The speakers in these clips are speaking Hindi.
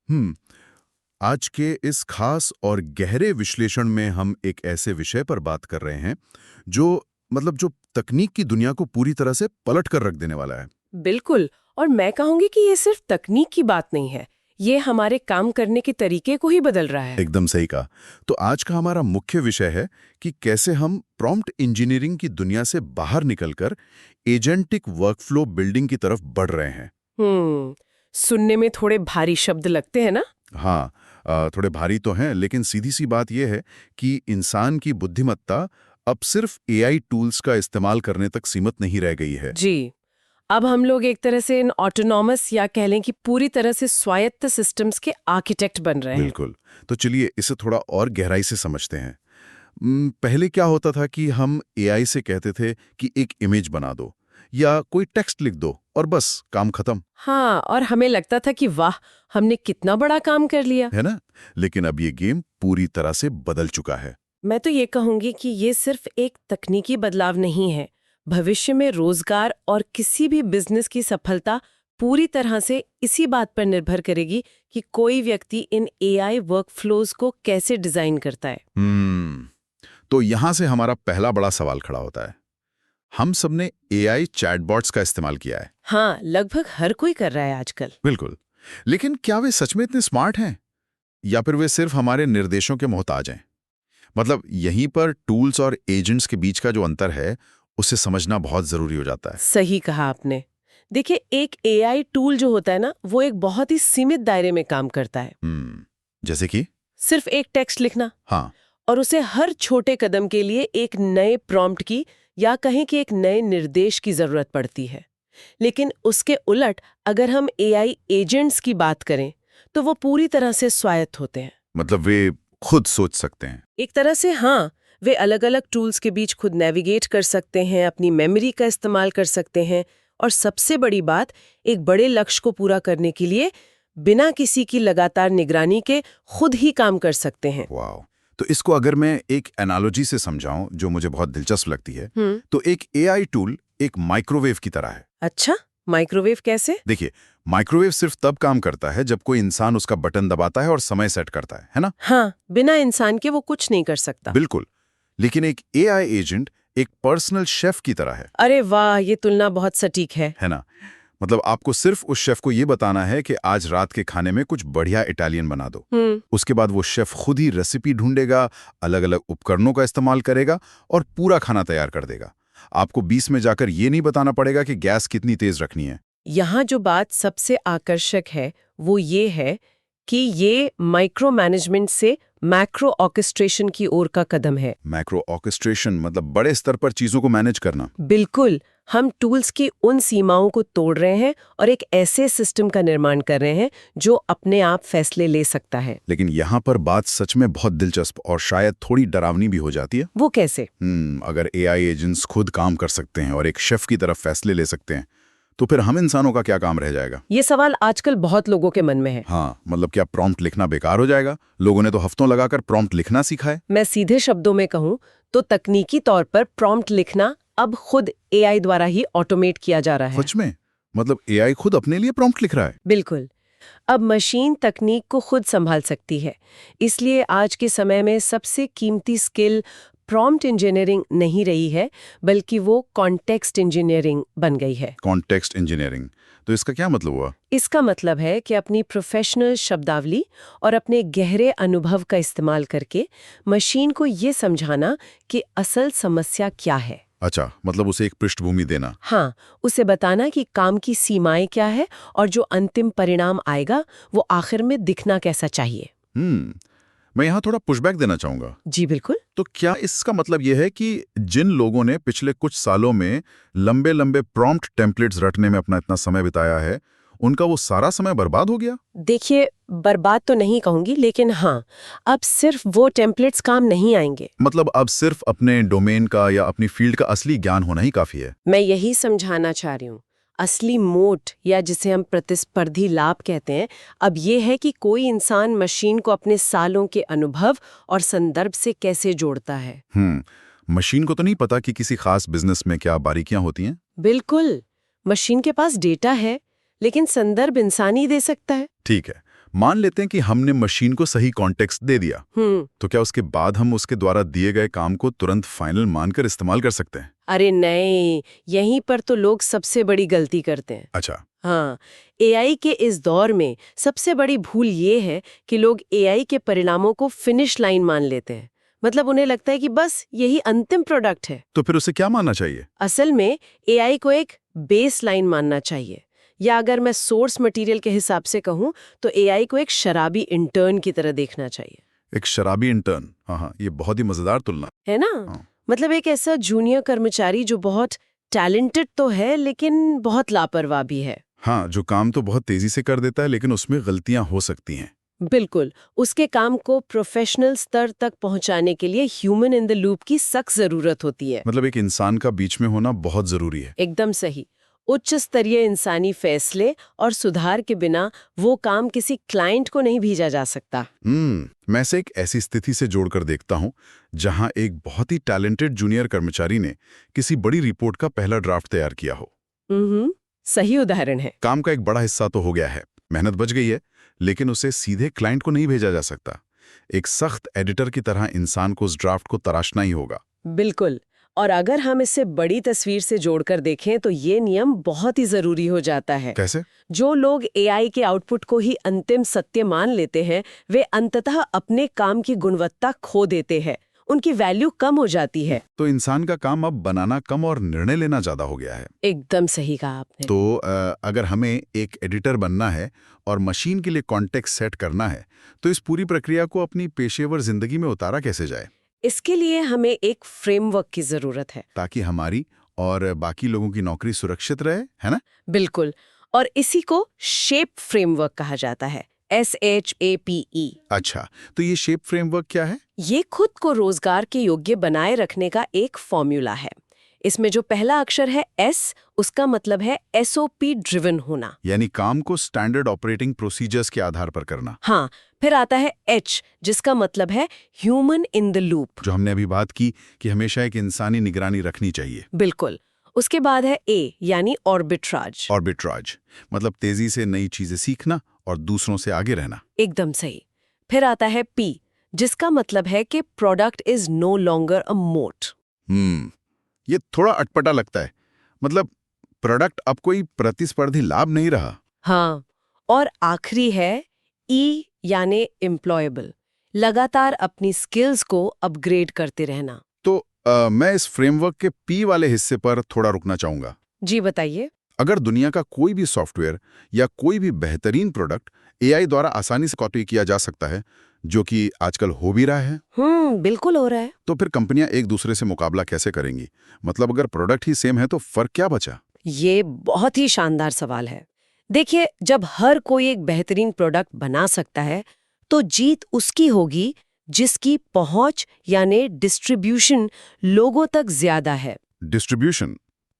हम्म आज के इस खास और गहरे विश्लेषण में हम एक ऐसे विषय पर बात कर रहे हैं जो जो तकनीक की दुनिया को पूरी तरह से पलट कर रख देने वाला है। बिल्कुल। और मैं कहूंगी कि ये सिर्फ तकनीक की बात नहीं है, ये हमारे काम करने के तरीके को ही बदल रहा है। एकदम सही कहा। तो आज का हमारा मुख्य विषय है कि कैसे हम प्रॉम्प्ट इंजीनियरिंग की दुनिया से बाहर निकलकर एजेंटिक वर्कफ्लो बिल्डिंग की तरफ बढ़ रहे हैं। सुनने में थोड़े भारी शब्द लगते हैं ना। हाँ, थोड़े भारी तो हैं, लेकिन सीधी सी बात यह है कि इंसान की बुद्धिमत्ता अब सिर्फ एआई टूल्स का इस्तेमाल करने तक सीमित नहीं रह गई है। जी, अब हम लोग एक तरह से इन ऑटोनॉमस या कह लें कि पूरी तरह से स्वायत्त सिस्टम्स के आर्किटेक्ट बन रहे हैं। बिल्कुल। तो चलिए इसे थोड़ा और गहराई से समझते हैं। पहले क्या होता था कि हम एआई से कहते थे कि एक इमेज बना दो या कोई टेक्स्ट लिख दो और बस काम खत्म। हाँ, और हमें लगता था कि वाह, हमने कितना बड़ा काम कर लिया, है ना? लेकिन अब ये गेम पूरी तरह से बदल चुका है। मैं तो ये कहूंगी कि ये सिर्फ एक तकनीकी बदलाव नहीं है। भविष्य में रोजगार और किसी भी बिजनेस की सफलता पूरी तरह से इसी बात पर निर्भर करेगी कि कोई व्यक्ति इन एआई वर्कफ्लोज को कैसे डिजाइन करता है। तो यहां से हमारा पहला बड़ा सवाल खड़ा होता है। हम सबने एआई चैटबॉट्स का इस्तेमाल किया है। हाँ, लगभग हर कोई कर रहा है आजकल। बिल्कुल। लेकिन क्या वे सच में इतने स्मार्ट हैं या फिर वे सिर्फ हमारे निर्देशों के मोहताज हैं? यहीं पर टूल्स और एजेंट्स के बीच का जो अंतर है उसे समझना बहुत जरूरी हो जाता है। सही कहा आपने। देखिए, एक एआई टूल जो होता है ना, वो एक बहुत ही सीमित दायरे में काम करता है। जैसे कि सिर्फ एक टेक्स्ट लिखना। हाँ। और उसे हर छोटे कदम के लिए एक नए प्रॉम्प्ट की या कहें कि एक नए निर्देश की जरूरत पड़ती है। लेकिन उसके उलट अगर हम एआई एजेंट्स की बात करें तो वो पूरी तरह से स्वायत्त होते हैं। वे खुद सोच सकते हैं। एक तरह से हाँ, वे अलग अलग टूल्स के बीच खुद नेविगेट कर सकते हैं, अपनी मेमोरी का इस्तेमाल कर सकते हैं और सबसे बड़ी बात, एक बड़े लक्ष्य को पूरा करने के लिए बिना किसी की लगातार निगरानी के खुद ही काम कर सकते हैं। वाह! तो इसको अगर मैं एक एनालॉजी से समझाऊं जो मुझे बहुत दिलचस्प लगती है, तो एक एआई टूल एक माइक्रोवेव की तरह है। अच्छा, माइक्रोवेव कैसे? देखिए, माइक्रोवेव सिर्फ तब काम करता है जब कोई इंसान उसका बटन दबाता है और समय सेट करता है ना? हाँ, बिना इंसान के वो कुछ नहीं कर सकता। बिल्कुल। लेकिन एक एआई एजेंट एक पर्सनल शेफ की तरह है। अरे वाह, ये तुलना बहुत सटीक है ना? आपको सिर्फ उस शेफ को ये बताना है कि आज रात के खाने में कुछ बढ़िया इटालियन बना दो। उसके बाद वो शेफ खुद ही रेसिपी ढूंढेगा, अलग अलग उपकरणों का इस्तेमाल करेगा और पूरा खाना तैयार कर देगा। आपको 20 में जाकर ये नहीं बताना पड़ेगा कि गैस कितनी तेज रखनी है। यहाँ जो बात सबसे आकर्षक है वो ये है कि ये माइक्रो मैनेजमेंट से मैक्रो ऑर्केस्ट्रेशन की ओर का कदम है। मैक्रो ऑर्केस्ट्रेशन बड़े स्तर पर चीजों को मैनेज करना। बिल्कुल, हम टूल्स की उन सीमाओं को तोड़ रहे हैं और एक ऐसे सिस्टम का निर्माण कर रहे हैं जो अपने आप फैसले ले सकता है। लेकिन यहाँ पर बात सच में बहुत दिलचस्प और शायद थोड़ी डरावनी भी हो जाती है। वो कैसे? अगर एआई एजेंट्स खुद काम कर सकते हैं और एक शेफ की तरफ फैसले ले सकते हैं, तो फिर हम इंसानों का क्या काम रह जाएगा? ये सवाल आजकल बहुत लोगों के मन में है। हाँ, क्या प्रॉम्प्ट लिखना बेकार हो जाएगा? लोगों ने तो हफ्तों लगाकर प्रॉम्प्ट लिखना सीखा है। मैं सीधे शब्दों में कहूँ तो तकनीकी तौर पर प्रॉम्प्ट लिखना अब खुद एआई द्वारा ही ऑटोमेट किया जा रहा है। सच में? एआई खुद अपने लिए प्रॉम्प्ट लिख रहा है? बिल्कुल। अब मशीन तकनीक को खुद संभाल सकती है। इसलिए आज के समय में सबसे कीमती स्किल प्रॉम्प्ट इंजीनियरिंग नहीं रही है, बल्कि वो कॉन्टेक्स्ट इंजीनियरिंग बन गई है। कॉन्टेक्स्ट इंजीनियरिंग, तो इसका क्या मतलब हुआ? इसका मतलब है कि अपनी प्रोफेशनल शब्दावली और अपने गहरे अनुभव का इस्तेमाल करके मशीन को ये समझाना कि असल समस्या क्या है। अच्छा, उसे एक पृष्ठभूमि देना। हाँ, उसे बताना कि काम की सीमाएं क्या है और जो अंतिम परिणाम आएगा वो आखिर में दिखना कैसा चाहिए। मैं यहाँ थोड़ा पुशबैक देना चाहूंगा। जी बिल्कुल। तो क्या इसका मतलब यह है कि जिन लोगों ने पिछले कुछ सालों में लंबे लंबे प्रॉम्प्ट टेम्पलेट्स रटने में अपना इतना समय बिताया है, उनका वो सारा समय बर्बाद हो गया? देखिए, बर्बाद तो नहीं कहूंगी, लेकिन हाँ, अब सिर्फ वो टेम्पलेट्स काम नहीं आएंगे। अब सिर्फ अपने डोमेन का या अपनी फील्ड का असली ज्ञान होना ही काफी है। मैं यही समझाना चाह रही हूँ। असली मोट या जिसे हम प्रतिस्पर्धी लाभ कहते हैं, अब ये है कि कोई इंसान मशीन को अपने सालों के अनुभव और संदर्भ से कैसे जोड़ता है। मशीन को तो नहीं पता कि किसी खास बिजनेस में क्या बारीकियां होती हैं। बिल्कुल, मशीन के पास डेटा है, लेकिन संदर्भ इंसान ही दे सकता है। ठीक है, मान लेते हैं कि हमने मशीन को सही कॉन्टेक्स्ट दे दिया, तो क्या उसके बाद हम उसके द्वारा दिए गए काम को तुरंत फाइनल मानकर इस्तेमाल कर सकते हैं? अरे नहीं, यहीं पर तो लोग सबसे बड़ी गलती करते हैं। अच्छा। हाँ, एआई के इस दौर में सबसे बड़ी भूल ये है कि लोग एआई के परिणामों को फिनिश लाइन मान लेते हैं। मतलब उन्हें लगता है कि बस यही अंतिम प्रोडक्ट है। तो फिर उसे क्या मानना चाहिए? असल में एआई को एक बेस लाइन मानना चाहिए, या अगर मैं सोर्स मटेरियल के हिसाब से कहूँ तो एआई को एक शराबी इंटर्न की तरह देखना चाहिए। एक शराबी इंटर्न, हाँ, ये बहुत ही मजेदार तुलना है ना? हाँ। मतलब एक ऐसा जूनियर कर्मचारी जो बहुत टैलेंटेड तो है लेकिन बहुत लापरवाह भी है। हाँ, जो काम तो बहुत तेजी से कर देता है लेकिन उसमें गलतियां हो सकती हैं। बिल्कुल, उसके काम को प्रोफेशनल स्तर तक पहुंचाने के लिए ह्यूमन इन द लूप की सख्त जरूरत होती है। मतलब एक इंसान का बीच में होना बहुत जरूरी है। एकदम सही। उच्च स्तरीय इंसानी फैसले और सुधार के बिना वो काम किसी क्लाइंट को नहीं भेजा जा सकता। मैं इसे एक ऐसी स्थिति से जोड़कर देखता हूँ जहां एक बहुत ही टैलेंटेड जूनियर कर्मचारी ने किसी बड़ी रिपोर्ट का पहला ड्राफ्ट तैयार किया हो। सही उदाहरण है। काम का एक बड़ा हिस्सा तो हो गया है, मेहनत बच गई है, लेकिन उसे सीधे क्लाइंट को नहीं भेजा जा सकता। एक सख्त एडिटर की तरह इंसान को उस ड्राफ्ट को तराशना ही होगा। बिल्कुल। और अगर हम इसे बड़ी तस्वीर से जोड़कर देखें तो ये नियम बहुत ही जरूरी हो जाता है। कैसे? जो लोग एआई के आउटपुट को ही अंतिम सत्य मान लेते हैं, वे अंततः अपने काम की गुणवत्ता खो देते हैं। उनकी वैल्यू कम हो जाती है। तो इंसान का काम अब बनाना कम और निर्णय लेना ज्यादा हो गया है। एकदम सही कहा आपने। तो अगर हमें एक एडिटर बनना है और मशीन के लिए कॉन्टेक्स्ट सेट करना है, तो इस पूरी प्रक्रिया को अपनी पेशेवर जिंदगी में उतारा कैसे जाए? इसके लिए हमें एक फ्रेमवर्क की जरूरत है, ताकि हमारी और बाकी लोगों की नौकरी सुरक्षित रहे, है ना? बिल्कुल। और इसी को शेप फ्रेमवर्क कहा जाता है, SHAPE। अच्छा, तो ये शेप फ्रेमवर्क क्या है? ये खुद को रोजगार के योग्य बनाए रखने का एक फॉर्मूला है। इसमें जो पहला अक्षर है S, उसका मतलब है SOP ड्रिवन होना, यानी काम को स्टैंडर्ड ऑपरेटिंग प्रोसीजर्स के आधार पर करना। हाँ। फिर आता है H, जिसका मतलब है ह्यूमन इन द लूप, जो हमने अभी बात की कि हमेशा एक इंसानी निगरानी रखनी चाहिए। बिल्कुल। उसके बाद है A, यानी ऑर्बिट्राज। ऑर्बिट्राज मतलब तेजी से नई चीजें सीखना और दूसरों से आगे रहना। एकदम सही। फिर आता है P, जिसका मतलब है कि product is no longer a moat. ये थोड़ा अटपटा लगता है। मतलब प्रोडक्ट अब कोई प्रतिस्पर्धी लाभ नहीं रहा। हाँ। और आखिरी है E, यानी एम्प्लॉयबल, लगातार अपनी स्किल्स को अपग्रेड करते रहना। तो मैं इस फ्रेमवर्क के पी वाले हिस्से पर थोड़ा रुकना चाहूंगा। जी बताइए। अगर दुनिया का कोई भी सॉफ्टवेयर या कोई भी बेहतरीन प्रोडक्ट एआई द्वारा आसानी से कॉपी किया जा सकता है, जो कि आजकल हो भी रहा है, बिल्कुल हो रहा है। तो फिर कंपनियां एक दूसरे से मुकाबला कैसे करेंगी? मतलब अगर प्रोडक्ट ही सेम है तो फर्क क्या बचा? ये बहुत ही शानदार सवाल है। देखिए, जब हर कोई एक बेहतरीन प्रोडक्ट बना सकता है, तो जीत उसकी होगी जिसकी पहुंच यानी डिस्ट्रीब्यूशन लोगों तक ज्यादा है। डिस्ट्रीब्यूशन?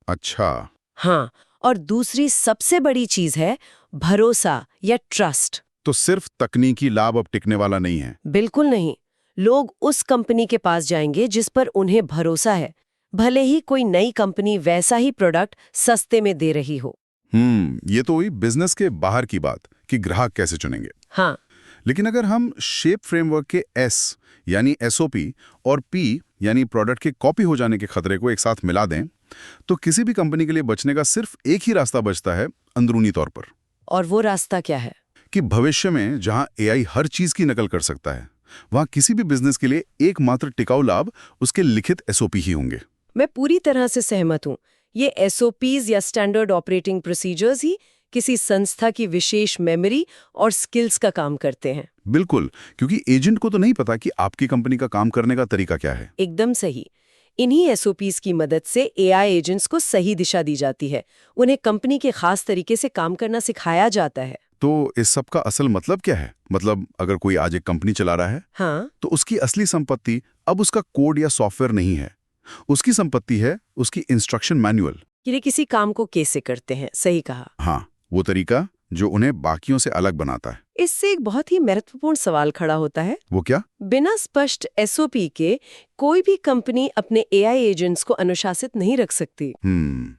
अच्छा। हाँ। और दूसरी सबसे बड़ी चीज है भरोसा या ट्रस्ट। तो सिर्फ तकनीकी लाभ अब टिकने वाला नहीं है? बिल्कुल नहीं। लोग उस कंपनी के पास जाएंगे जिस पर उन्हें भरोसा है, भले ही कोई नई कंपनी वैसा ही प्रोडक्ट सस्ते में दे रही हो। ये तो हुई बिजनेस के बाहर की बात कि ग्राहक कैसे चुनेंगे। हाँ। लेकिन अगर हम शेप फ्रेमवर्क के S यानी SOP और P यानी प्रोडक्ट के कॉपी हो जाने के खतरे को एक साथ मिला दें, तो किसी भी कंपनी के लिए बचने का सिर्फ एक ही रास्ता बचता है अंदरूनी तौर पर। और वो रास्ता क्या है? कि भविष्य में जहां एआई हर चीज की नकल कर सकता है, वहां किसी भी बिजनेस के लिए एकमात्र टिकाऊ लाभ उसके लिखित SOP ही होंगे। मैं पूरी तरह से सहमत हूँ। ये SOPs या स्टैंडर्ड ऑपरेटिंग प्रोसीजर्स ही किसी संस्था की विशेष मेमोरी और स्किल्स का काम करते हैं। बिल्कुल, क्योंकि एजेंट को तो नहीं पता कि आपकी कंपनी का काम करने का तरीका क्या है। एकदम सही। इन्हीं SOPs की मदद से AI एजेंट्स को सही दिशा दी जाती है। उन्हें कंपनी के खास तरीके से काम करना सिखाया जाता है। तो इस सब का असल मतलब क्या है? मतलब अगर कोई आज एक कंपनी चला रहा है, हाँ, तो उसकी असली संपत्ति अब उसका कोड या सॉफ्टवेयर नहीं है। उसकी संपत्ति है उसकी इंस्ट्रक्शन मैनुअल। ये किसी काम को कैसे करते हैं, सही कहा। हाँ, वो तरीका जो उन्हें बाकियों से अलग बनाता है। इससे एक बहुत ही महत्वपूर्ण सवाल खड़ा होता है। वो क्या? बिना स्पष्ट एसओपी के कोई भी कंपनी अपने एआई एजेंट्स को अनुशासित नहीं रख सकती।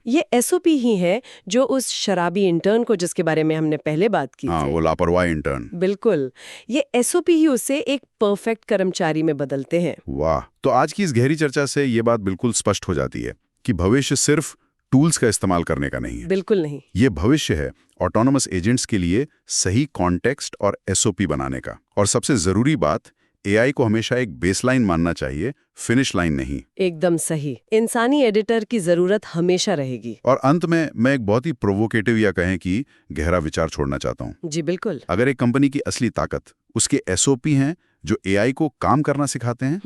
ये एसओपी ही है जो उस शराबी इंटर्न को, जिसके बारे में हमने पहले बात की थी, वो लापरवाह इंटर्न। बिल्कुल, ये एसओपी ही उसे एक परफेक्ट कर्मचारी में बदलते हैं। वाह! तो आज की इस गहरी चर्चा से ये बात बिल्कुल स्पष्ट हो जाती है कि भविष्य सिर्फ टूल्स का इस्तेमाल करने का नहीं है। बिल्कुल नहीं। ये भविष्य है ऑटोनोमस एजेंट्स के लिए सही कॉन्टेक्स्ट और एसओपी बनाने का। और सबसे जरूरी बात, एआई को हमेशा एक बेसलाइन मानना चाहिए, फिनिश लाइन नहीं। एकदम सही। इंसानी एडिटर की जरूरत हमेशा रहेगी। और अंत में मैं एक बहुत ही प्रोवोकेटिव या कहें कि गहरा विचार छोड़ना चाहता हूँ। जी बिल्कुल। अगर एक कंपनी की असली ताकत उसके एसओपी हैं जो एआई को काम करना सिखाते हैं,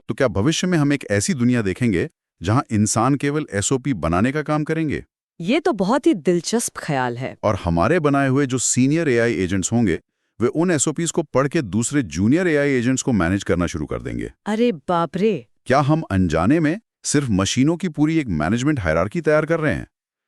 तो क्या भविष्य में हम एक ऐसी दुनिया देखेंगे जहां इंसान केवल एसओपी बनाने का काम करेंगे? ये तो बहुत ही दिलचस्प ख्याल है। और हमारे बनाए हुए जो सीनियर एआई एजेंट्स होंगे वे उन एसओपीज को पढ़ के दूसरे जूनियर एआई एजेंट्स को मैनेज करना शुरू कर देंगे। अरे बाप रे! क्या हम अनजाने में सिर्फ मशीनों की पूरी एक मैनेजमेंट हायरार्की तैयार कर रहे हैं,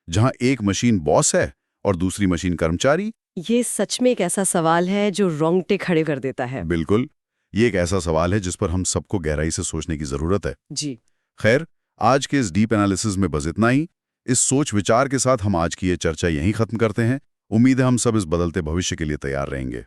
जहां एक मशीन बॉस है और दूसरी मशीन कर्मचारी? ये सच में एक ऐसा सवाल है जो रोंगटे खड़े कर देता है। बिल्कुल, ये एक ऐसा सवाल है जिस पर हम सबको गहराई से सोचने की जरूरत है। जी। खैर, आज के इस डीप एनालिसिस में बस इतना ही। इस सोच विचार के साथ हम आज की ये चर्चा यहीं खत्म करते हैं। उम्मीद है हम सब इस बदलते भविष्य के लिए तैयार रहेंगे।